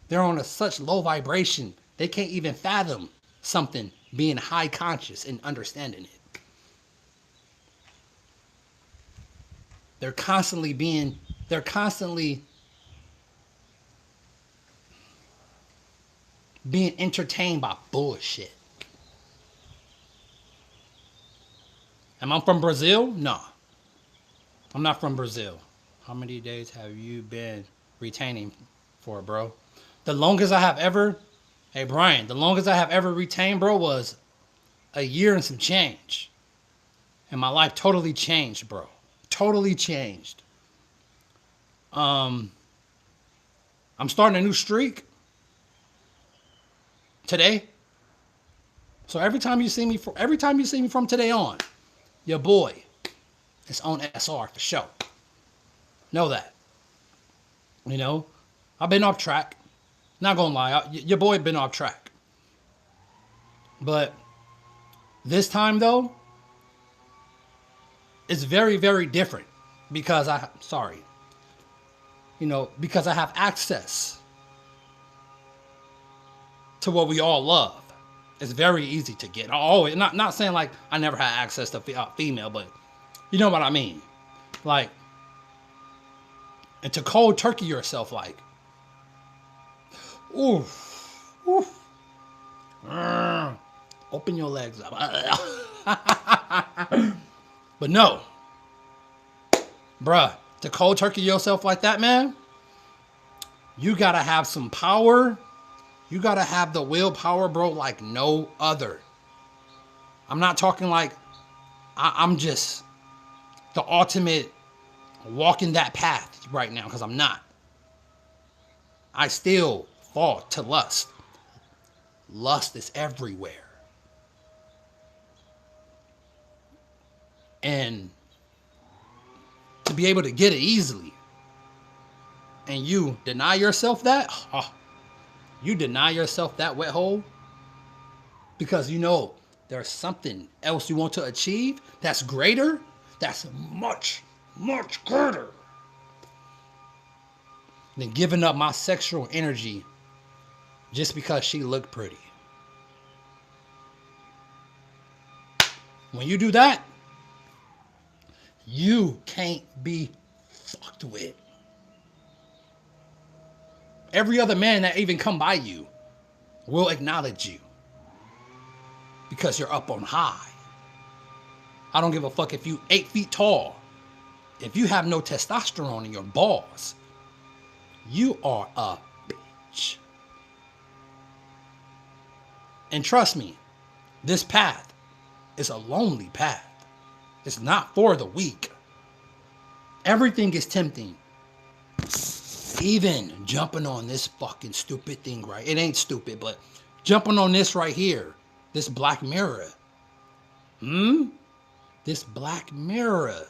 They're on such low vibration, they can't even fathom something being high conscious and understanding it. They're constantly being entertained by bullshit. Am I from Brazil? No. I'm not from Brazil. How many days have you been retaining for, bro? The longest I have ever, hey Brian, the longest I have ever retained, bro, was a year and some change. And my life totally changed, bro. Totally changed. I'm starting a new streak today. So every time you see me from today on, your boy is on SR for sure. Know that. You know, I've been off track. Not gonna lie, your boy been off track. But this time though, it's very, very different because because I have access to what we all love. It's very easy to get. Always not saying like I never had access to female, but you know what I mean. Like, and to cold turkey yourself, like, oof, oof, open your legs up. But no, bruh, to cold turkey yourself like that, man, you gotta have some power. You gotta have the willpower, bro, like no other. I'm not talking like I'm just the ultimate walking that path right now, because I'm not. I still fall to lust. Lust is everywhere. And to be able to get it easily, and you deny yourself that, you deny yourself that wet hole because you know there's something else you want to achieve that's greater, that's much, much greater. than giving up my sexual energy just because she looked pretty. When you do that, you can't be fucked with. Every other man that even come by you will acknowledge you because you're up on high. I don't give a fuck if you 8 feet tall. If you have no testosterone in your balls, you are a bitch. And trust me, this path is a lonely path. It's not for the weak. Everything is tempting. Even jumping on this fucking stupid thing, right? It ain't stupid, but jumping on this right here, this Black Mirror. This Black Mirror.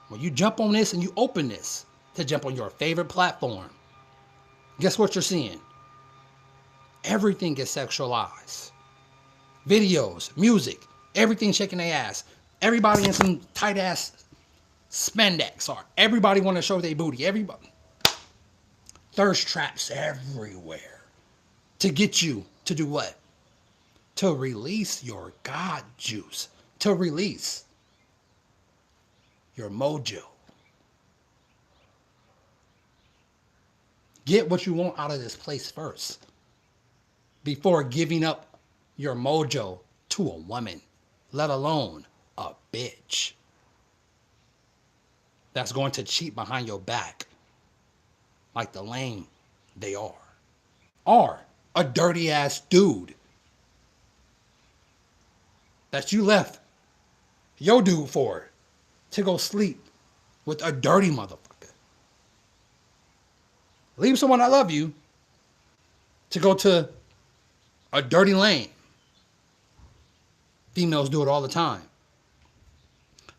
When you jump on this and you open this to jump on your favorite platform, guess what you're seeing? Everything gets sexualized. Videos, music, everything shaking their ass. Everybody in some tight ass spandex, or everybody want to show their booty. Everybody. Thirst traps everywhere to get you to do what? To release your God juice. To release your mojo. Get what you want out of this place first before giving up your mojo to a woman, let alone a bitch that's going to cheat behind your back like the lame they are. Or a dirty ass dude that you left your dude for to go sleep with a dirty motherfucker. Leave someone that love you to go to a dirty lane. Females do it all the time.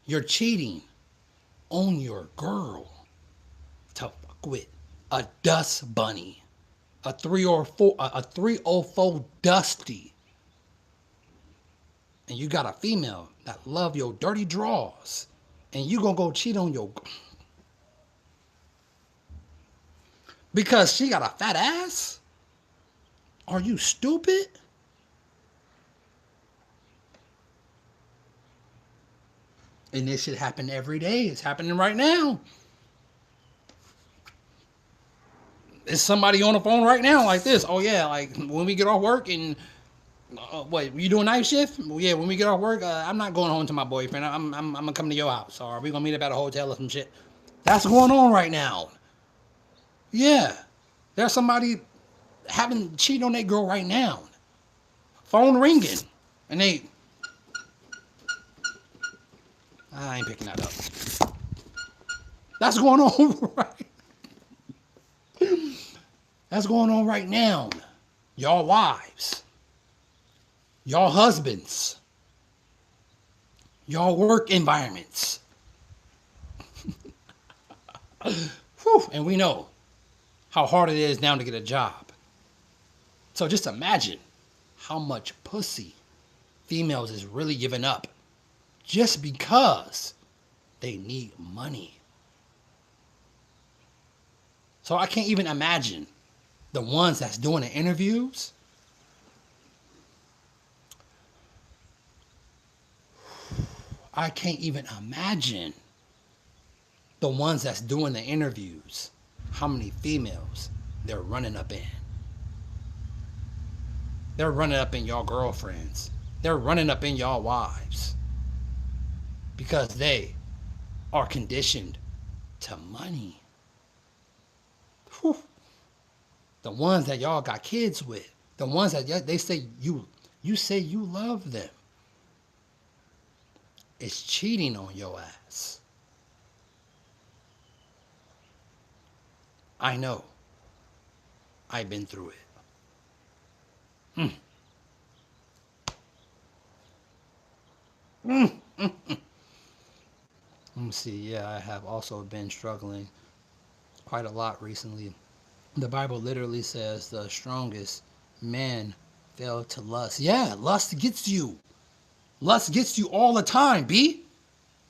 You're cheating on your girl to fuck with a dust bunny, a 304 dusty, and you got a female that love your dirty draws, and you gonna go cheat on your because she got a fat ass? Are you stupid? And this shit happen every day. It's happening right now. There's somebody on the phone right now like this. Oh yeah, like when we get off work and what, you doing night shift? Well, yeah, when we get off work, I'm not going home to my boyfriend. I'm gonna come to your house, or are we gonna meet up at a hotel or some shit? That's going on right now. Yeah, there's somebody having cheated on that girl right now. Phone ringing, and I ain't picking that up. That's going on right. That's going on right now. Y'all wives, y'all husbands, y'all work environments. Whew, and we know how hard it is now to get a job. So just imagine how much pussy females is really giving up just because they need money. So I can't even imagine the ones that's doing the interviews. I can't even imagine the ones that's doing the interviews, how many females they're running up in. They're running up in y'all girlfriends. They're running up in y'all wives. Because they are conditioned to money. Whew. The ones that y'all got kids with. The ones that they say you say you love them. It's cheating on your ass. I know. I've been through it. Let me see. Yeah, I have also been struggling quite a lot recently. The Bible literally says the strongest man fail to lust. Yeah, lust gets you. Lust gets you all the time, B.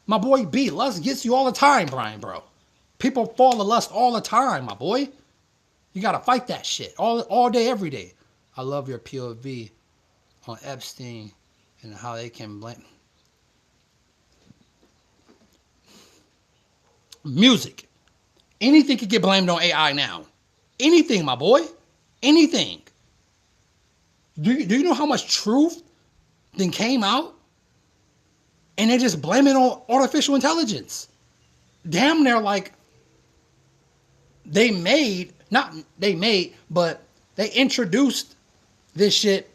My boy B. Lust gets you all the time, Brian, bro. People fall in lust all the time, my boy. You gotta fight that shit all day, every day. I love your POV on Epstein and how they can blame music. Anything could get blamed on AI now. Anything, my boy. Anything. Do you know how much truth then came out? And they just blame it on artificial intelligence. Damn near like but they introduced this shit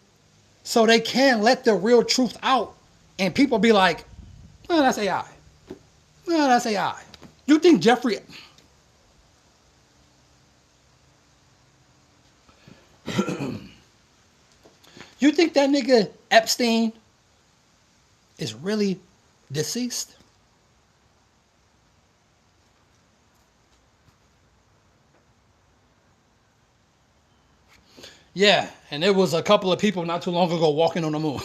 so they can let the real truth out. And people be like, oh, that's AI. Oh, that's AI. You think Jeffrey... You think that nigga Epstein is really deceased? Yeah, and there was a couple of people not too long ago walking on the moon.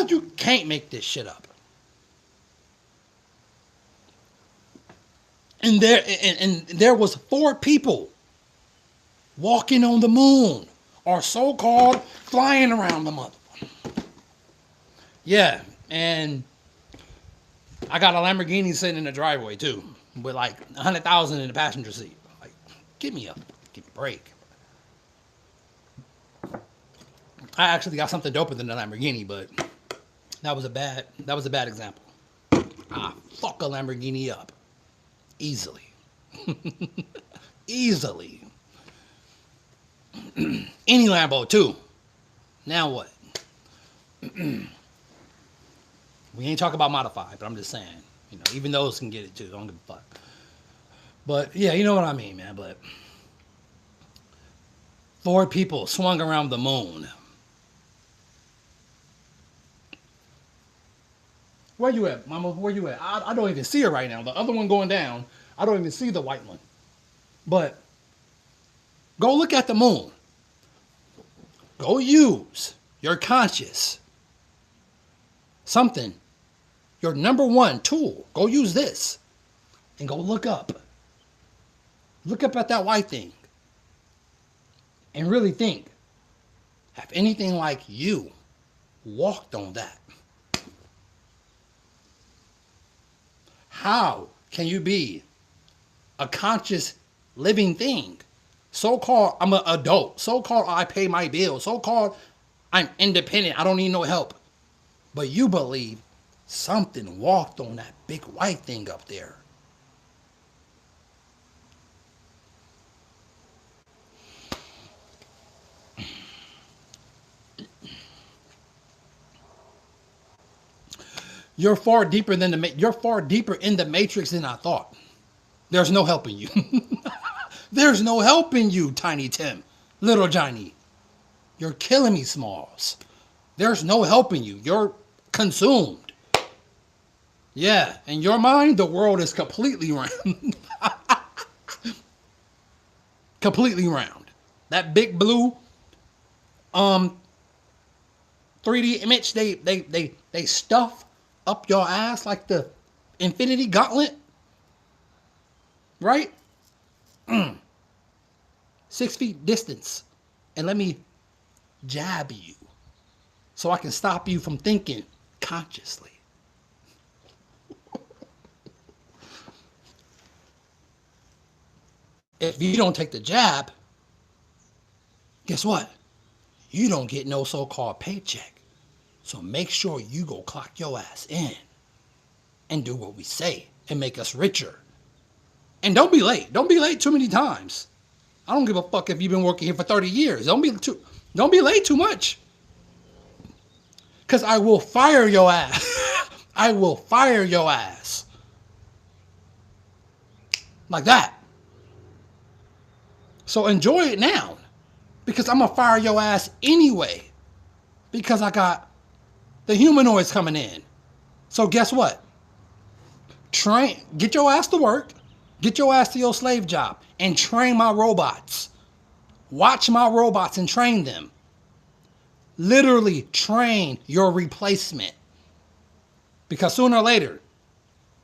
You can't make this shit up. And there was 4 people walking on the moon, or so-called flying around the motherfucker. Yeah, and I got a Lamborghini sitting in the driveway too, with like 100,000 in the passenger seat. Like, give me a break. I actually got something doper than the Lamborghini, but that was a bad example. I fuck a Lamborghini up easily. Easily. Any Lambo too. Now what? We ain't talking about modified, but I'm just saying, you know, even those can get it too. Don't give a fuck. But yeah, you know what I mean, man. But 4 people swung around the moon. Where you at, mama? Where you at? I don't even see her right now. The other one going down, I don't even see the white one. But go look at the moon. Go use your conscious. Something. Your number one tool. Go use this. And go look up. Look up at that white thing. And really think. Have anything like you walked on that? How can you be a conscious living thing? So-called I'm an adult. So-called I pay my bills. So-called I'm independent. I don't need no help. But you believe something walked on that big white thing up there. You're far deeper in the matrix than I thought. There's no helping you. There's no helping you, Tiny Tim. Little Johnny. You're killing me, Smalls. There's no helping you. You're consumed. Yeah, in your mind, the world is completely round. Completely round. That big blue 3D image they stuff up your ass like the Infinity Gauntlet. Right? 6 feet distance. And let me jab you so I can stop you from thinking consciously. If you don't take the jab, guess what? You don't get no so-called paycheck. So make sure you go clock your ass in and do what we say and make us richer. And don't be late. Don't be late too many times. I don't give a fuck if you've been working here for 30 years. Don't be late too much. Because I will fire your ass. I will fire your ass. Like that. So enjoy it now. Because I'm going to fire your ass anyway. Because I got the humanoids coming in. So guess what? Get your ass to work. Get your ass to your slave job. And train my robots. Watch my robots and train them. literally train your replacement. Because sooner or later,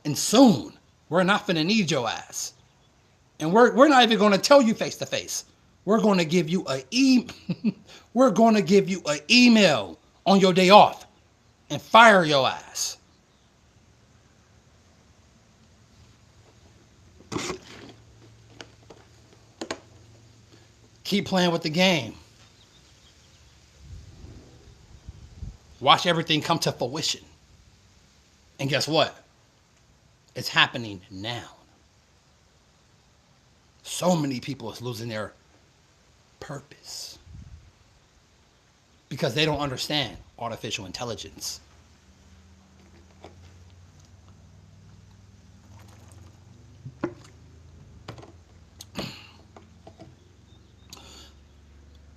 and soon, we're not finna need your ass. And we're not even gonna tell you face to face. We're gonna give you we're gonna give you an email on your day off and fire your ass. Keep playing with the game. Watch everything come to fruition. And guess what? It's happening now. So many people is losing their purpose because they don't understand artificial intelligence.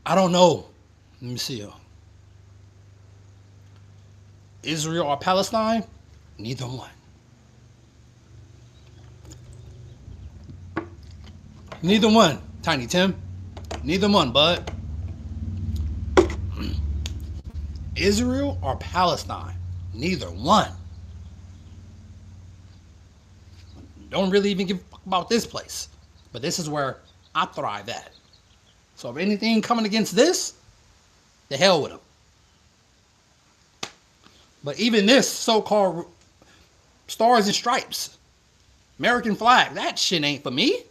I don't know. Let me see. Israel or Palestine? Neither one. Neither one, Tiny Tim. Neither one, bud. Israel or Palestine? Neither one. Don't really even give a fuck about this place. But this is where I thrive at. So if anything coming against this, the hell with them. But even this so-called stars and stripes, American flag, that shit ain't for me.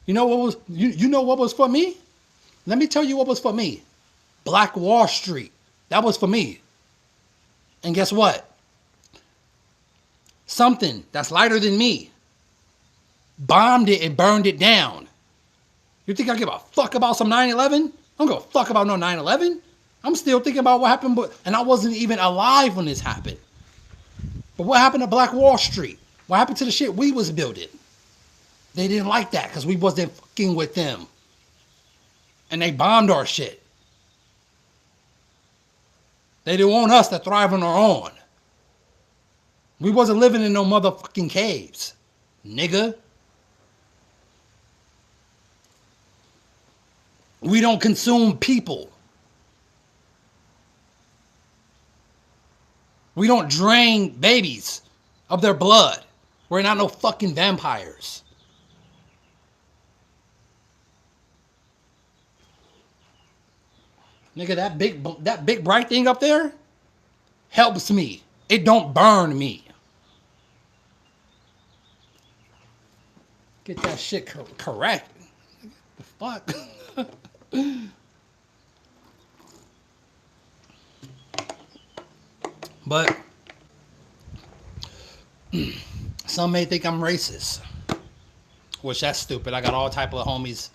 You know what was you know what was for me? Let me tell you what was for me. Black Wall Street. That was for me. And guess what? Something that's lighter than me bombed it and burned it down. You think I give a fuck about some 9/11? I don't give a fuck about no 9/11. I'm still thinking about what happened, and I wasn't even alive when this happened. But what happened to Black Wall Street? What happened to the shit we was building? They didn't like that because we wasn't fucking with them. And they bombed our shit. They didn't want us to thrive on our own. We wasn't living in no motherfucking caves, nigga. We don't consume people. We don't drain babies of their blood. We're not no fucking vampires. Nigga, that big bright thing up there helps me. It don't burn me. Get that shit correct. The fuck? But some may think I'm racist, which that's stupid. I got all type of homies,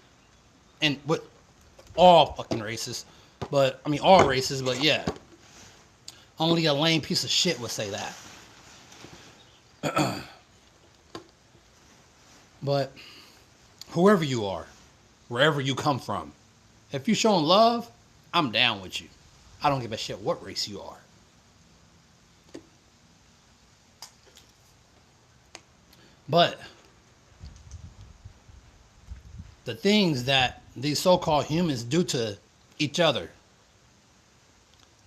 and with all fucking races, but I mean all races. But yeah, only a lame piece of shit would say that. But whoever you are, wherever you come from, if you showing love, I'm down with you. I don't give a shit what race you are. But the things that these so-called humans do to each other,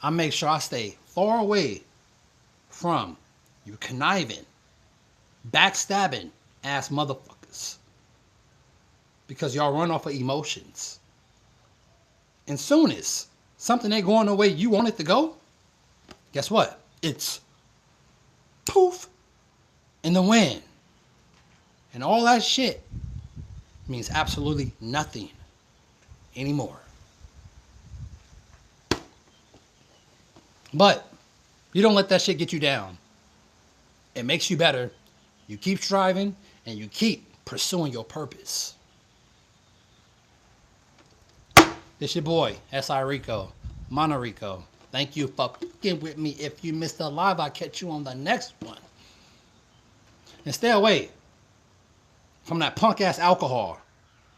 I make sure I stay far away from you conniving, backstabbing ass motherfuckers. Because y'all run off of emotions. And soon as something ain't going the way you want it to go, guess what? It's poof in the wind. And all that shit means absolutely nothing anymore. But you don't let that shit get you down. It makes you better. You keep striving and you keep pursuing your purpose. This your boy, S.I. Rico, Monorico. Thank you for fucking with me. If you missed the live, I'll catch you on the next one. And stay away from that punk ass alcohol,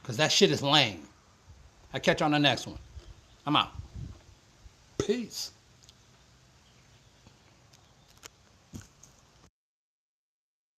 because that shit is lame. I'll catch you on the next one. I'm out. Peace.